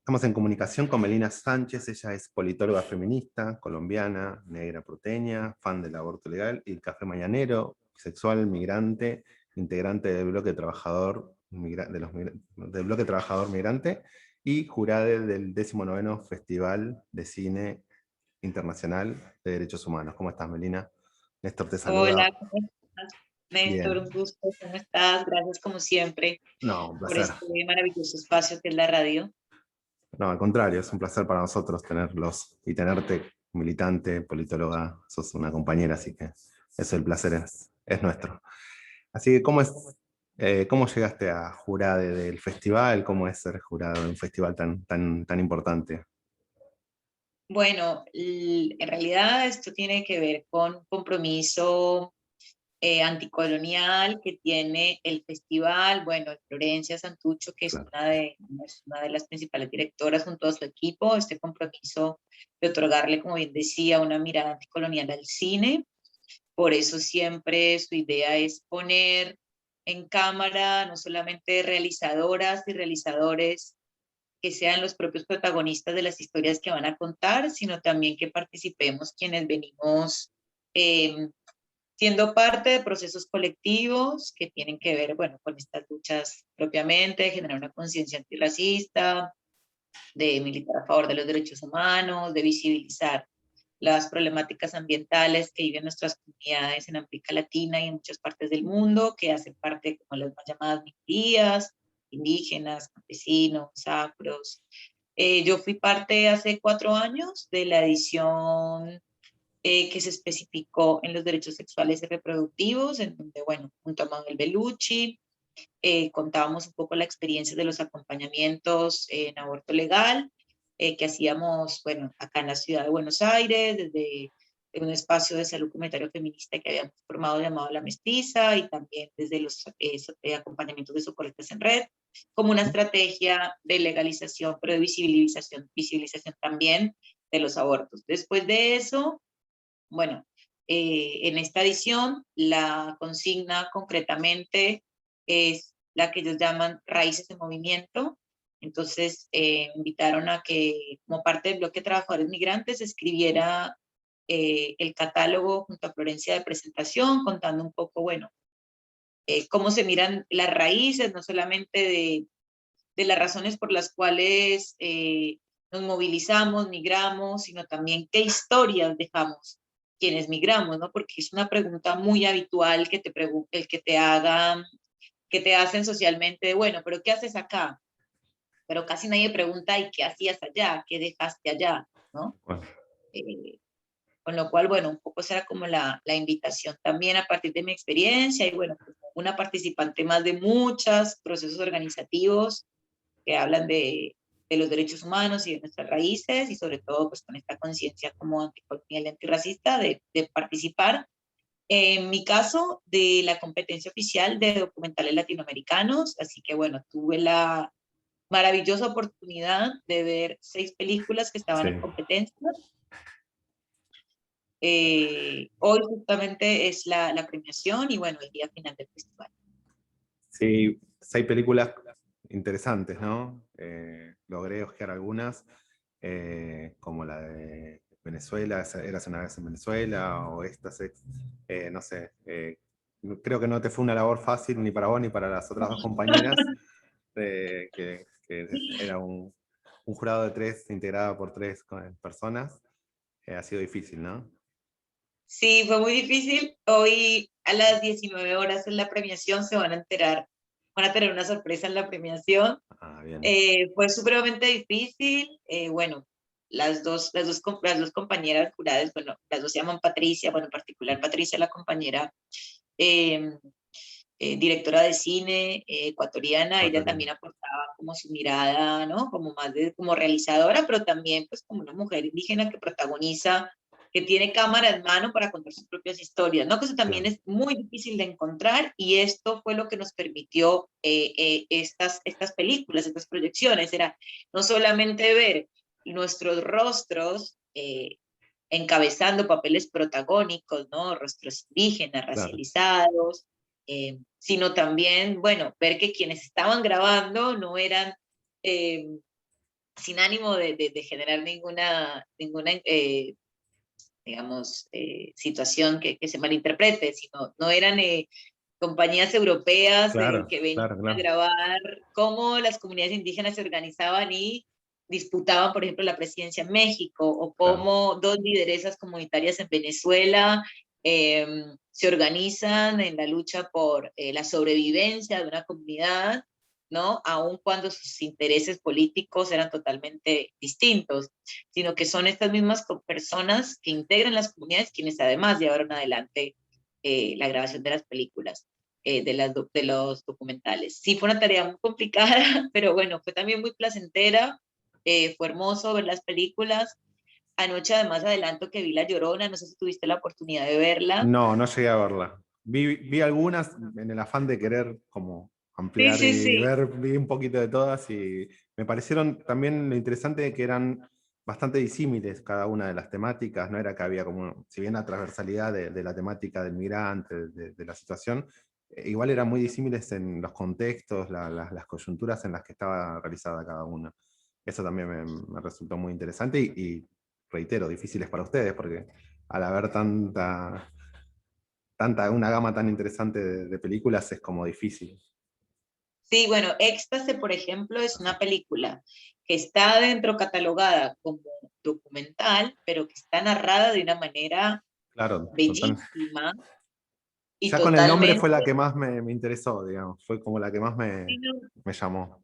Estamos en comunicación con Melina Sánchez. Ella es politóloga feminista, colombiana, negra porteña, fan del aborto legal y el café mañanero, bisexual, migrante, integrante del bloque trabajador, del bloque trabajador migrante y jurada del 19º Festival de Cine Internacional de Derechos Humanos. ¿Cómo estás, Melina? Néstor te saluda. Hola, ¿cómo estás? Néstor, Bien. un gusto, ¿cómo estás? Gracias como siempre No, un por placer. este maravilloso espacio que es la radio. No, al contrario, es un placer para nosotros tenerlos y tenerte militante, politóloga, sos una compañera, así que eso, el placer es nuestro. Así que, ¿cómo llegaste a jurado del festival? ¿Cómo es ser jurado de un festival tan importante? Bueno, en realidad esto tiene que ver con compromiso anticolonial que tiene el festival. Bueno, Florencia Santucho, que Claro. es una de las principales directoras junto a su equipo, este compromiso de otorgarle, como bien decía, una mirada anticolonial al cine. Por eso siempre su idea es poner en cámara no solamente realizadoras y realizadores que sean los propios protagonistas de las historias que van a contar, sino también que participemos quienes venimos eh, siendo parte de procesos colectivos que tienen que ver, bueno, con estas luchas propiamente, de generar una conciencia antirracista, de militar a favor de los derechos humanos, de visibilizar las problemáticas ambientales que viven nuestras comunidades en América Latina y en muchas partes del mundo, que hacen parte como las más llamadas minorías, indígenas, campesinos, afros. Yo fui parte hace 4 años de la edición que se especificó en los derechos sexuales y reproductivos, en donde, bueno, junto a Manuel Bellucci, contábamos un poco la experiencia de los acompañamientos en aborto legal que hacíamos, bueno, acá en la ciudad de Buenos Aires, desde un espacio de salud comunitario feminista que habíamos formado llamado La Mestiza y también desde los acompañamientos de socorristas en red, como una estrategia de legalización, pero de visibilización también de los abortos. Después de eso, bueno, en esta edición la consigna concretamente es la que ellos llaman Raíces de Movimiento. Entonces, invitaron a que, como parte del bloque de trabajadores migrantes, escribiera el catálogo junto a Florencia de presentación, contando un poco, bueno, cómo se miran las raíces, no solamente de las razones por las cuales nos movilizamos, migramos, sino también qué historias dejamos quienes migramos, ¿no? Porque es una pregunta muy habitual que el que te hagan, que te hacen socialmente, de, bueno, pero ¿qué haces acá? Pero casi nadie pregunta, ¿y qué hacías allá? ¿Qué dejaste allá? ¿No? Bueno, Eh, con lo cual, bueno, un poco será como la invitación también a partir de mi experiencia y bueno, como una participante más de muchos procesos organizativos que hablan de los derechos humanos y de nuestras raíces y sobre todo pues con esta conciencia como anticolonial y antirracista de participar. En mi caso, de la competencia oficial de documentales latinoamericanos, así que bueno, tuve la maravillosa oportunidad de ver 6 películas que estaban sí, en competencia. Hoy justamente es la premiación y bueno, el día final del festival. sí, hay películas interesantes, ¿no? Logré ojear algunas, como la de Venezuela, Eras una vez en Venezuela, o no sé, creo que no te fue una labor fácil ni para vos ni para las otras dos compañeras, que era un jurado de tres, integrado por tres personas. Ha sido difícil, ¿no? Sí, fue muy difícil. Hoy a las 19 horas en la premiación se van a enterar, van a tener una sorpresa en la premiación. Ah, bien. Fue supremamente difícil. Bueno, las dos compañeras juradas, bueno, las dos se llaman Patricia, bueno, en particular Patricia, la compañera eh, directora de cine ecuatoriana, ella Ecuatoriano. también aportaba como su mirada, ¿no? Como más de, como realizadora, pero también pues como una mujer indígena que protagoniza, que tiene cámara en mano para contar sus propias historias, ¿no? Que eso también Claro. es muy difícil de encontrar y esto fue lo que nos permitió estas películas, estas proyecciones, era no solamente ver nuestros rostros, encabezando papeles protagónicos, ¿no? Rostros indígenas, Claro. racializados, sino también, bueno, ver que quienes estaban grabando no eran eh, sin ánimo de generar ninguna digamos, situación que se malinterprete, sino no eran compañías europeas Claro, que venían claro, a claro, grabar cómo las comunidades indígenas se organizaban y disputaban, por ejemplo, la presidencia en México, o claro. cómo dos lideresas comunitarias en Venezuela se organizan en la lucha por la sobrevivencia de una comunidad, ¿no? Aun cuando sus intereses políticos eran totalmente distintos, sino que son estas mismas personas que integran las comunidades quienes además llevaron adelante la grabación de las películas, de los documentales. Sí, fue una tarea muy complicada, pero bueno, fue también muy placentera, fue hermoso ver las películas. Anoche además adelanto que vi La Llorona, no sé si tuviste la oportunidad de verla. No, no llegué a verla. Vi algunas en el afán de querer como Sí, ampliar sí, y sí. ver, vi un poquito de todas y me parecieron también lo interesante que eran bastante disímiles cada una de las temáticas, no era que había como, si bien la transversalidad de la temática del migrante, de la situación, igual eran muy disímiles en los contextos, las coyunturas en las que estaba realizada cada una. Eso también me resultó muy interesante y reitero, difíciles para ustedes, porque al haber una gama tan interesante de películas es como difícil. Sí, bueno, Éxtase, por ejemplo, es Así. una película que está dentro catalogada como documental, pero que está narrada de una manera Claro, total. bellísima y Ya con el nombre fue la totalmente, que más me interesó, digamos, fue como la que más sí, no, me llamó.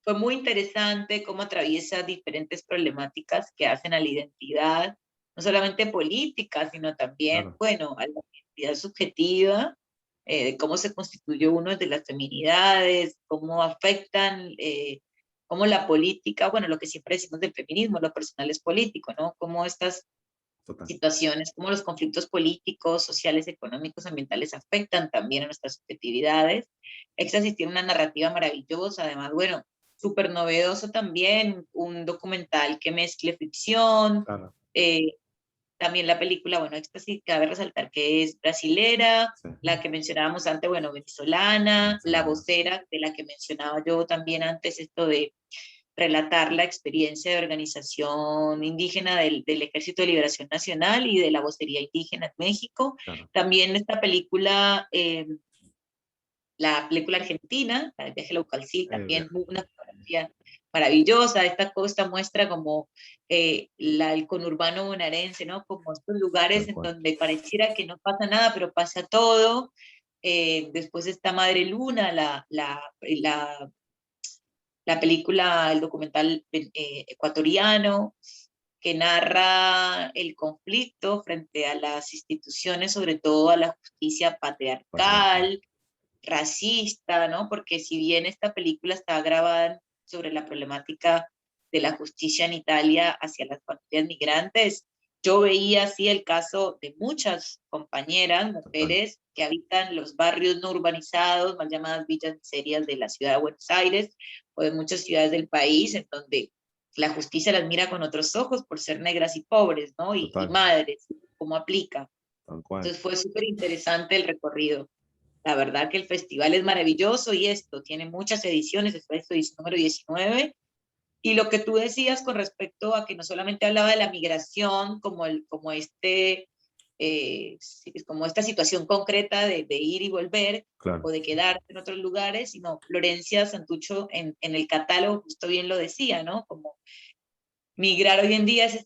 fue muy interesante cómo atraviesa diferentes problemáticas que hacen a la identidad, no solamente política, sino también, Claro, bueno, a la identidad subjetiva, de cómo se constituye uno desde las feminidades, cómo afectan, cómo la política, bueno, lo que siempre decimos del feminismo, lo personal es político, ¿no? Cómo estas total. situaciones, cómo los conflictos políticos, sociales, económicos, ambientales afectan también a nuestras subjetividades. Éxtasis tiene una narrativa maravillosa, además, bueno, súper novedoso también, un documental que mezcle ficción, Claro, eh, también la película, bueno, Éxtasis, cabe resaltar que es brasilera, sí. la que mencionábamos antes, bueno, venezolana, la Venezolana. vocera, de la que mencionaba yo también antes, esto de relatar la experiencia de organización indígena del Ejército de Liberación Nacional y de la vocería indígena en México. Claro. También esta película, la película argentina, la del viaje Laucalcil, también Viaje. una fotografía maravillosa. Esta costa muestra como el conurbano bonaerense, ¿no? Como estos lugares Tal en cual. donde pareciera que no pasa nada, pero pasa todo. Después está Madre Luna, la película, el documental ecuatoriano, que narra el conflicto frente a las instituciones, sobre todo a la justicia Patriarcal. patriarcal, racista, ¿no? Porque si bien esta película está grabada sobre la problemática de la justicia en Italia hacia las familias migrantes, yo veía así el caso de muchas compañeras, Total. mujeres que habitan los barrios no urbanizados, mal llamadas villas miserias de la ciudad de Buenos Aires o de muchas ciudades del país, en donde la justicia las mira con otros ojos por ser negras y pobres, ¿no? Y Total. madres, cómo aplica. Tal cual. Entonces fue súper interesante el recorrido. La verdad que el festival es maravilloso y esto tiene muchas ediciones, esta es edición número 19. Y lo que tú decías con respecto a que no solamente hablaba de la migración como esta situación concreta de ir y volver Claro. o de quedarte en otros lugares, sino Florencia Santucho en el catálogo justo bien lo decía, ¿no? Como migrar hoy en día es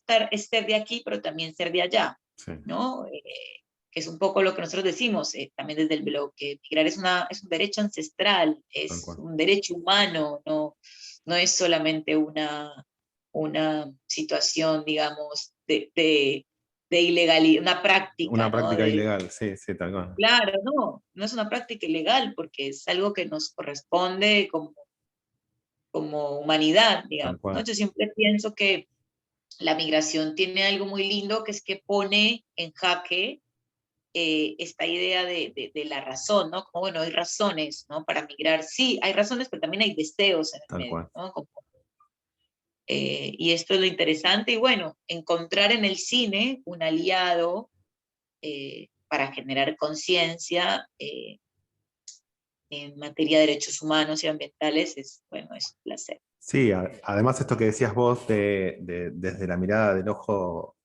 ser de aquí, pero también ser de allá, Sí. ¿no? Que es un poco lo que nosotros decimos también desde el blog, que migrar es un derecho ancestral, Tal es cual. un derecho humano, no es solamente una situación, digamos, de ilegalidad, una Una práctica, ¿no? práctica ilegal, sí, sí, tal cual. Claro, no es una práctica ilegal porque es algo que nos corresponde como humanidad, Tal digamos, ¿no? cual. Yo siempre pienso que la migración tiene algo muy lindo que es que pone en jaque esta idea de la razón, ¿no? Como, bueno, hay razones, ¿no? Para migrar. Sí, hay razones, pero también hay deseos en Tal el medio, cual. ¿no? Y esto es lo interesante. Y bueno, encontrar en el cine un aliado para generar conciencia en materia de derechos humanos y ambientales, es, bueno, es un placer. Sí, además esto que decías vos desde la mirada del ojo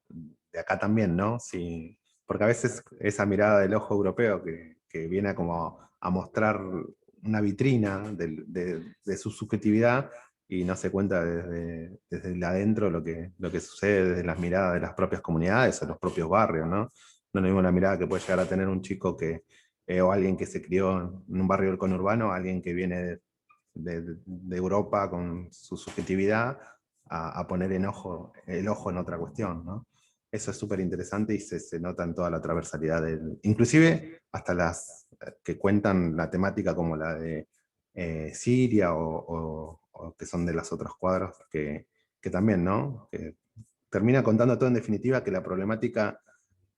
de acá también, ¿no? Sí, porque a veces esa mirada del ojo europeo que viene a como a mostrar una vitrina de su subjetividad y no se cuenta desde el adentro lo que sucede desde las miradas de las propias comunidades o los propios barrios, ¿no? No es mismo la mirada que puede llegar a tener un chico o alguien que se crió en un barrio del conurbano, alguien que viene de Europa con su subjetividad a poner el ojo en otra cuestión, ¿no? Eso es súper interesante y se nota en toda la transversalidad inclusive hasta las que cuentan la temática como la de Siria o que son de las otros cuadros que también, ¿no? Que termina contando todo en definitiva que la problemática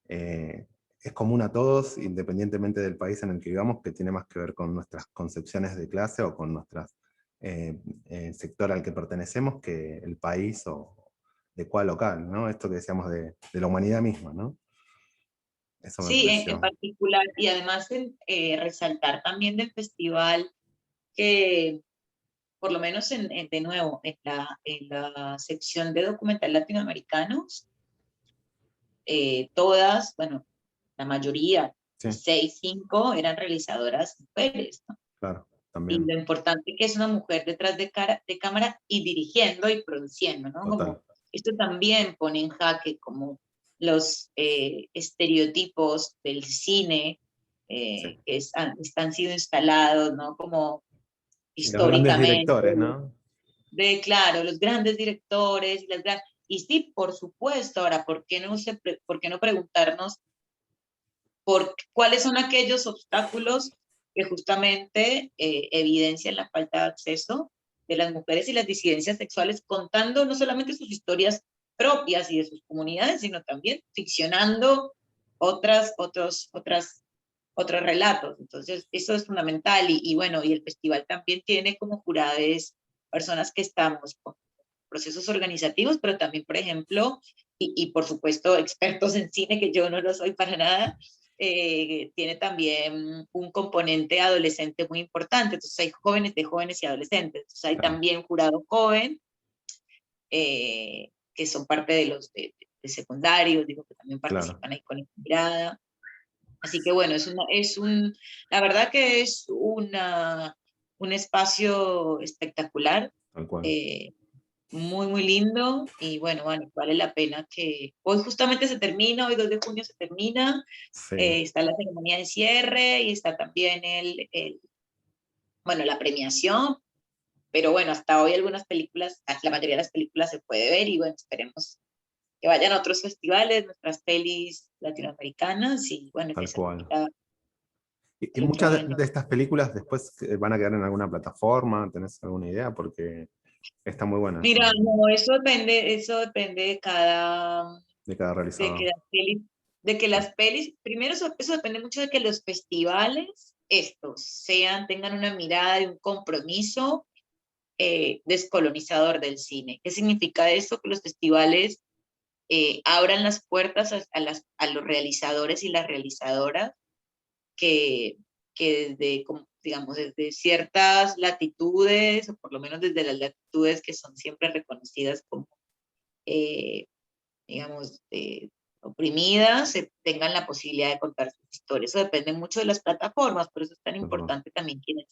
es común a todos, independientemente del país en el que vivamos, que tiene más que ver con nuestras concepciones de clase o con nuestro sector al que pertenecemos que el país o de cuál local, ¿no? Esto que decíamos de la humanidad misma, ¿no? Eso me Sí, en pareció. particular, y además resaltar también del festival que, por lo menos de nuevo, en la sección de documental latinoamericanos, todas, bueno, la mayoría, Sí, 6, 5, eran realizadoras mujeres, ¿no? claro, Y también, lo importante que es una mujer detrás de cámara y dirigiendo y produciendo, ¿no? total. Como esto también pone en jaque como los estereotipos del cine Sí. están sido instalados, ¿no? Como Y los grandes históricamente, directores, ¿no? claro, los grandes directores, y sí, por supuesto, ahora, ¿por qué no preguntarnos cuáles son aquellos obstáculos que justamente evidencian la falta de acceso de las mujeres y las disidencias sexuales, contando no solamente sus historias propias y de sus comunidades, sino también ficcionando otros relatos. Entonces, eso es fundamental y bueno, y el festival también tiene como jurades personas que estamos con procesos organizativos, pero también, por ejemplo, y por supuesto, expertos en cine, que yo no lo soy para nada, tiene también un componente adolescente muy importante. Entonces, hay jóvenes de jóvenes y adolescentes. Entonces, hay Claro, también jurado joven, que son parte de los de secundarios, digo, que también claro, participan ahí con esta mirada. Así que bueno, la verdad que es un espacio espectacular, tal cual. eh, muy, muy lindo y bueno, vale la pena que hoy justamente se termina, hoy 2 de junio se termina, Sí, está la ceremonia de cierre y está también bueno, la premiación, pero bueno, hasta hoy algunas películas, la mayoría de las películas se puede ver y bueno, esperemos que vayan a otros festivales, nuestras pelis latinoamericanas y bueno, que tal se cual. repita Y el otro muchas año. de estas películas después van a quedar en alguna plataforma, ¿tenés alguna idea? Porque está muy buena Mira, eso no, eso depende de cada de que realizador. las pelis, primero eso depende mucho de que los festivales, tengan una mirada de un compromiso descolonizador del cine. ¿Qué significa eso? Que los festivales abran las puertas a los realizadores y las realizadoras que, digamos, desde ciertas latitudes, o por lo menos desde las latitudes que son siempre reconocidas como eh, digamos, oprimidas, tengan la posibilidad de contar sus historias. Eso depende mucho de las plataformas, por eso es tan Perdón. importante también quiénes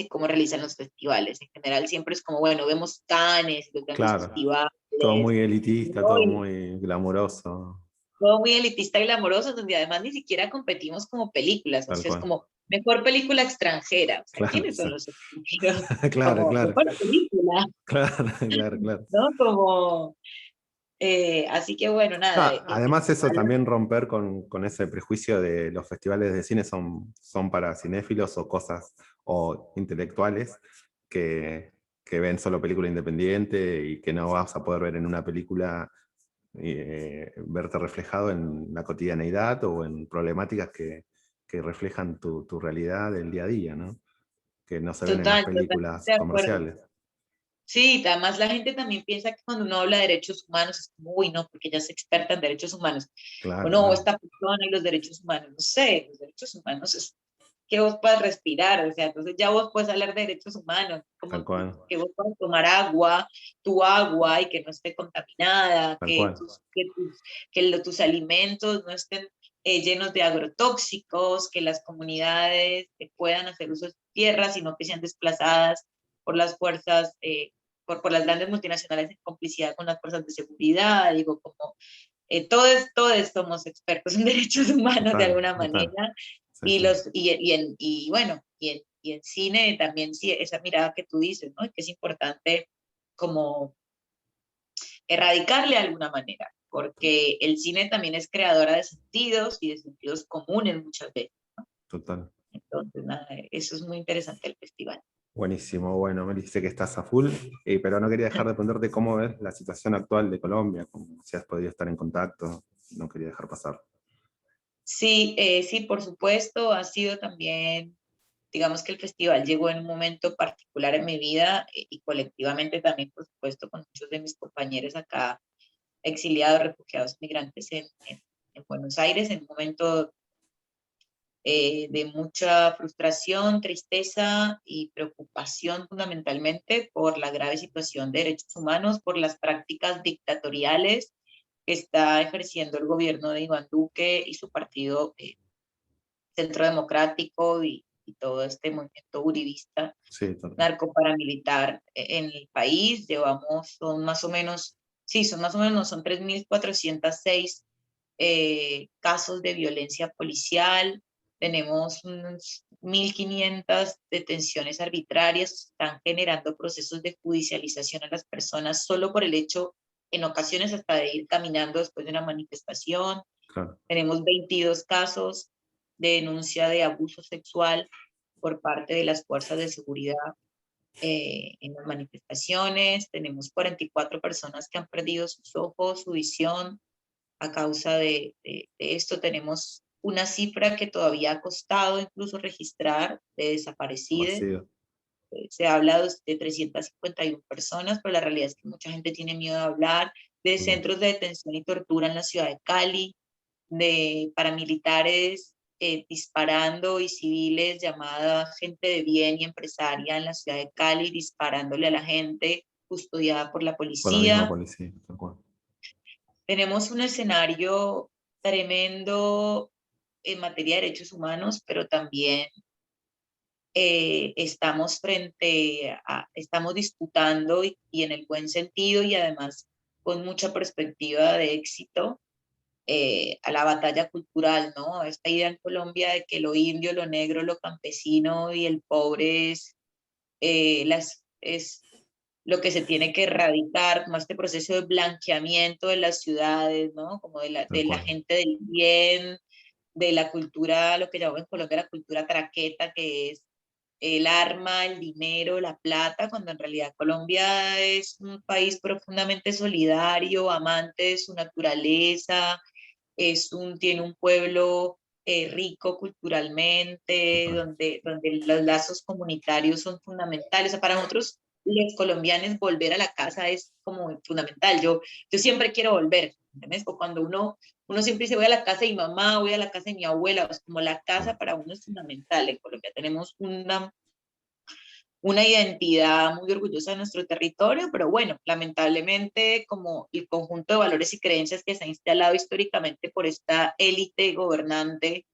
y cómo realizan los festivales. En general siempre es como, bueno, vemos Cannes, los grandes Claro, festivales, todo muy elitista, ¿no? todo Y muy glamuroso, todo muy elitista y glamoroso, donde además ni siquiera competimos como películas, o tal sea, es cual. como mejor película extranjera, o sea, Claro, ¿quiénes sí. son los extranjeros? Claro, Como claro, mejor película, claro, claro, claro. ¿no? Como, así que bueno, nada, el Además, eso festival. también romper con ese prejuicio de los festivales de cine son para cinéfilos o cosas o intelectuales que, que ven solo película independiente y que no vas a poder ver en una película verte reflejado en la cotidianeidad o en problemáticas que reflejan tu realidad del día a día, ¿no? Que no se ven en las Totalmente películas de acuerdo. comerciales. Sí, además la gente también piensa que cuando uno habla de derechos humanos es como, uy, no, porque ella es experta en derechos humanos. O Claro, no, claro. esta persona y los derechos humanos, no sé, los derechos humanos que vos puedas respirar, o sea, entonces ya vos puedes hablar de derechos humanos, Tal como cual, que vos puedas tomar agua, tu agua, y que no esté contaminada, tal cual. tus alimentos no estén llenos de agrotóxicos, que las comunidades puedan hacer uso de su tierra, sino que sean desplazadas por las fuerzas, por las grandes multinacionales en complicidad con las fuerzas de seguridad, digo, como todos somos expertos en derechos humanos de Total, alguna total. manera, Sí, sí. bueno, y en cine también sí, esa mirada que tú dices, ¿no? Que es importante como erradicarle de alguna manera, porque el cine también es creadora de sentidos y de sentidos comunes muchas veces. Total. Entonces, nada, eso es muy interesante el festival. Buenísimo, bueno, me dice que estás a full, pero no quería dejar de preguntarte cómo ves la situación actual de Colombia, como si has podido estar en contacto, no quería dejar pasar. Sí, sí, por supuesto, ha sido también, digamos que el festival llegó en un momento particular en mi vida y colectivamente también, por supuesto, con muchos de mis compañeros acá, exiliados, refugiados, migrantes en Buenos Aires, en un momento de mucha frustración, tristeza y preocupación fundamentalmente por la grave situación de derechos humanos, por las prácticas dictatoriales que está ejerciendo el gobierno de Iván Duque y su partido Centro Democrático y todo este movimiento uribista Sí, total. narcoparamilitar en el país. Son más o menos, sí, son más o menos, no, son 3.406 casos de violencia policial, tenemos unos 1.500 detenciones arbitrarias, están generando procesos de judicialización a las personas solo por el hecho, en ocasiones hasta de ir caminando después de una manifestación. Claro. Tenemos 22 casos de denuncia de abuso sexual por parte de las fuerzas de seguridad en las manifestaciones. Tenemos 44 personas que han perdido sus ojos, su visión a causa de esto. Tenemos una cifra que todavía ha costado incluso registrar de ¿Cómo ha desaparecidos. sido? Se habla de 351 personas, pero la realidad es que mucha gente tiene miedo de hablar, de centros de detención y tortura en la ciudad de Cali, de paramilitares disparando y civiles llamada gente de bien y empresaria en la ciudad de Cali, disparándole a la gente custodiada por la Por la misma policía. policía, tal cual. Tenemos un escenario tremendo en materia de derechos humanos, pero también estamos disputando y en el buen sentido y además con mucha perspectiva de éxito a la batalla cultural, ¿no? Esta idea en Colombia de que lo indio, lo negro, lo campesino y el pobre es lo que se tiene que erradicar, como este proceso de blanqueamiento de las ciudades, ¿no? Como Tal de la cual. gente del bien, de la cultura, lo que llamamos en Colombia la cultura traqueta, que es el arma, el dinero, la plata, cuando en realidad Colombia es un país profundamente solidario, amante de su naturaleza, tiene un pueblo rico culturalmente, Total. donde los lazos comunitarios son fundamentales. O sea, para nosotros, los colombianos, volver a la casa es como fundamental. Yo siempre quiero volver, ¿entiendes? O cuando uno siempre dice, voy a la casa de mi mamá, voy a la casa de mi abuela, pues como la casa para uno es fundamental. En Colombia tenemos una identidad muy orgullosa de nuestro territorio, pero bueno, lamentablemente como el conjunto de valores y creencias que se ha instalado históricamente por esta élite gobernante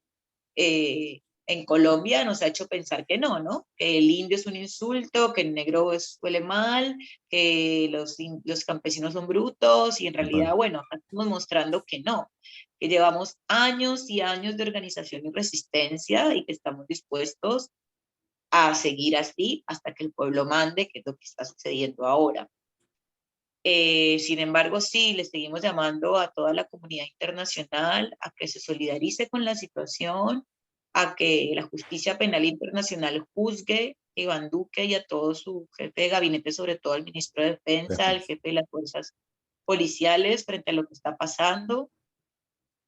en Colombia nos ha hecho pensar que no, ¿no? Que el indio es un insulto, que el negro huele mal, que los campesinos son brutos y en Total. realidad, bueno, estamos mostrando que no, que llevamos años y años de organización y resistencia y que estamos dispuestos a seguir así hasta que el pueblo mande, que es lo que está sucediendo ahora. Sin embargo, sí, le seguimos llamando a toda la comunidad internacional a que se solidarice con la situación, a que la justicia penal internacional juzgue a Iván Duque y a todo su jefe de gabinete, sobre todo al ministro de Defensa, al Defensa. jefe de las fuerzas policiales, frente a lo que está pasando,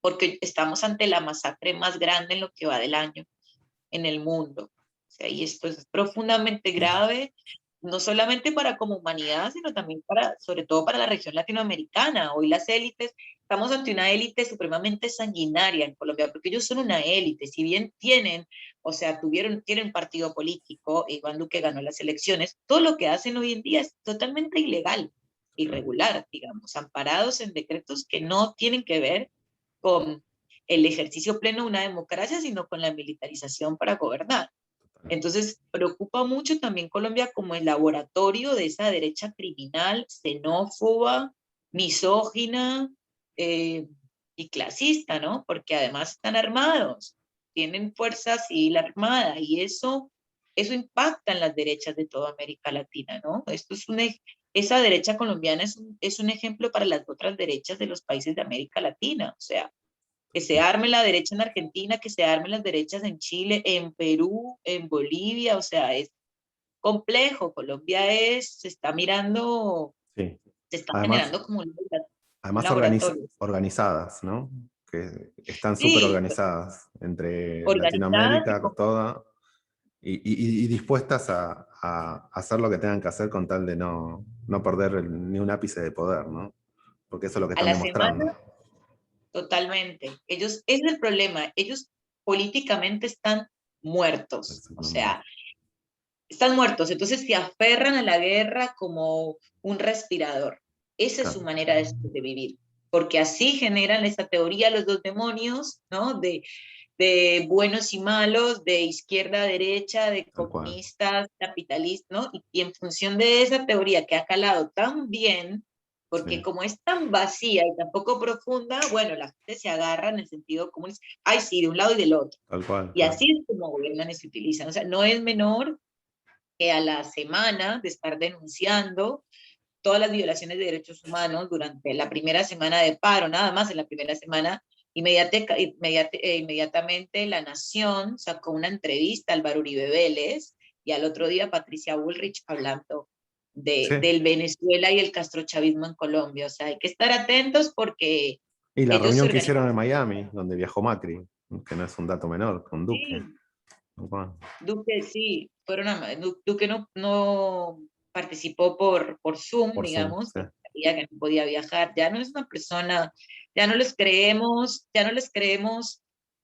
porque estamos ante la masacre más grande en lo que va del año en el mundo. O sea, y esto es profundamente grave no solamente para como humanidad, sino también para, sobre todo para la región latinoamericana. Hoy las élites, estamos ante una élite supremamente sanguinaria en Colombia, porque ellos son una élite, si bien tienen, o sea, tienen partido político, Iván Duque ganó las elecciones, todo lo que hacen hoy en día es totalmente ilegal, irregular, digamos, amparados en decretos que no tienen que ver con el ejercicio pleno de una democracia, sino con la militarización para gobernar. Entonces, preocupa mucho también Colombia como el laboratorio de esa derecha criminal, xenófoba, misógina eh, y clasista, ¿no? Porque además están armados, tienen fuerza civil armada y eso impacta en las derechas de toda América Latina, ¿no? Esa derecha colombiana es un ejemplo para las otras derechas de los países de América Latina, o sea, que se arme la derecha en Argentina, que se armen las derechas en Chile, en Perú, en Bolivia, o sea, es complejo. Colombia se está mirando, Sí. se está Además, generando como un además laboratorio. organizadas, ¿no? Que están súper Sí, organizadas entre organizadas y Latinoamérica, toda, y dispuestas a hacer lo que tengan que hacer con tal de no perder ni un ápice de poder, ¿no? Porque eso es lo que a están la semana, demostrando. totalmente. Ese es el problema, ellos políticamente están muertos, o Exactamente. sea, están muertos, entonces se aferran a la guerra como un respirador. Esa es su Claro, manera de vivir, porque así generan esta teoría los dos demonios, ¿no? De buenos y malos, de izquierda a derecha, de tal cual. comunistas, capitalistas, ¿no? Y en función de esa teoría que ha calado tan bien, porque Sí, como es tan vacía y tan poco profunda, bueno, la gente se agarra en el sentido común, ay, sí, de un lado y del otro. tal cual, Y claro. así es como gobiernan y se utilizan. O sea, no es menor que a la semana de estar denunciando todas las violaciones de derechos humanos durante la primera semana de paro, nada más en la primera semana, inmediatamente La Nación sacó una entrevista al Álvaro Uribe Vélez y al otro día Patricia Bullrich hablando Sí. del Venezuela y el castrochavismo en Colombia. O sea, hay que estar atentos porque Y la ellos se reunión que organizan. hicieron en Miami, donde viajó Macri, que no es un dato menor, con Duque. Sí, Tal cual. Duque sí, Duque no participó por Zoom, Por Zoom, digamos, sí. porque sabía que no podía viajar. Ya no es una persona, ya no les creemos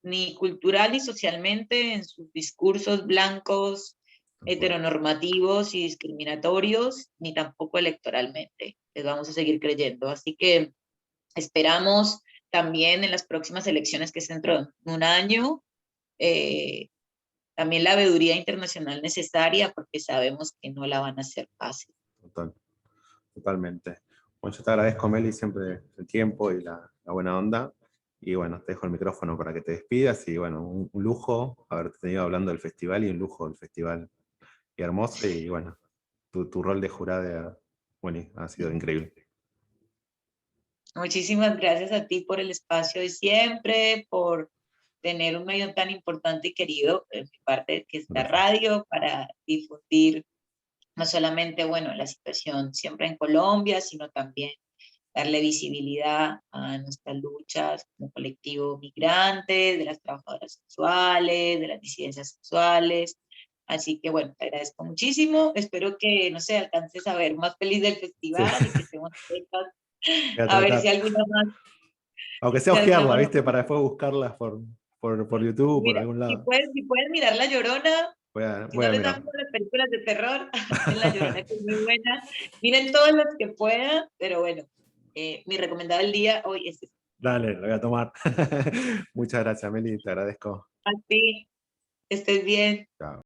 ni cultural ni socialmente en sus discursos blancos, Tal cual. heteronormativos y discriminatorios, ni tampoco electoralmente. Les vamos a seguir creyendo. Así que esperamos también en las próximas elecciones, que es dentro de un año, eh, también la veeduría internacional necesaria, porque sabemos que no la van a hacer fácil. Total, totalmente. Bueno, yo te agradezco, Meli, siempre el tiempo y la buena onda. Y bueno, te dejo el micrófono para que te despidas. Y bueno, un lujo haberte tenido hablando del festival y un lujo del festival y hermoso. Y bueno, tu rol de jurada, bueno, ha sido increíble. Muchísimas gracias a ti por el espacio de siempre, por tener un medio tan importante y querido, en mi parte, que es la Gracias. radio, para difundir no solamente, bueno, la situación siempre en Colombia, sino también darle visibilidad a nuestras luchas como colectivo migrante, de las trabajadoras sexuales, de las disidencias sexuales. Así que bueno, te agradezco muchísimo. Espero que, no sé, alcances a ver más feliz del Sí, festival y que estemos atentos voy a a ver si tratar. alguna más, Aunque sea si ojearla, alguna más. ¿viste? Para después buscarlas por YouTube, por Mira, algún lado. si puedes mirar La Llorona, si Voy no a les dan mirar. miedo las películas de terror, miren La Llorona, que es muy buena. Miren todas las que puedan, pero bueno, mi recomendado del día hoy es Dale, lo voy a tomar. Muchas gracias, Meli, te agradezco. a ti. Que estés bien. Chao.